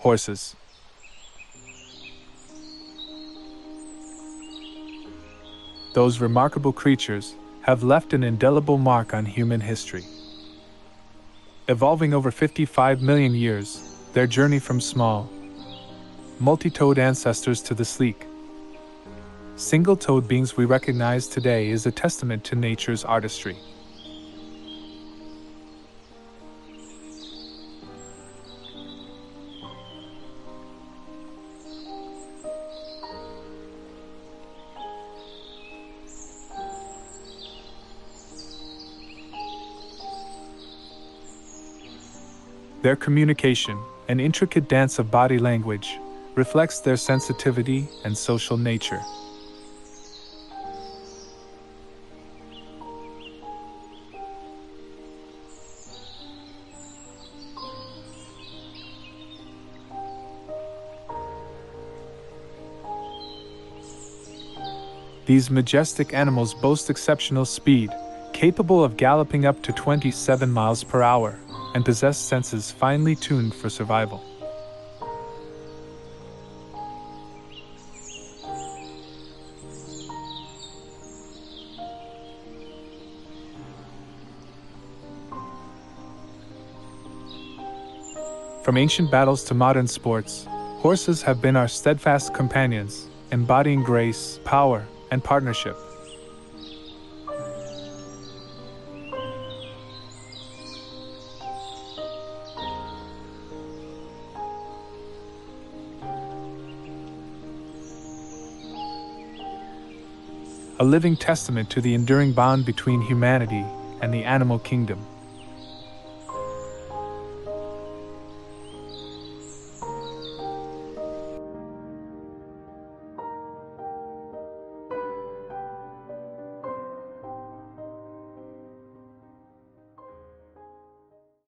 Horses. Those remarkable creatures have left an indelible mark on human history. Evolving over 55 million years, their journey from small, multi-toed ancestors to the sleek, single-toed beings we recognize today is a testament to nature's artistry. Their communication, an intricate dance of body language, reflects their sensitivity and social nature. These majestic animals boast exceptional speed, capable of galloping up to 27 miles per hour, and possess senses finely tuned for survival. From ancient battles to modern sports, horses have been our steadfast companions, embodying grace, power, and partnership. A living testament to the enduring bond between humanity and the animal kingdom.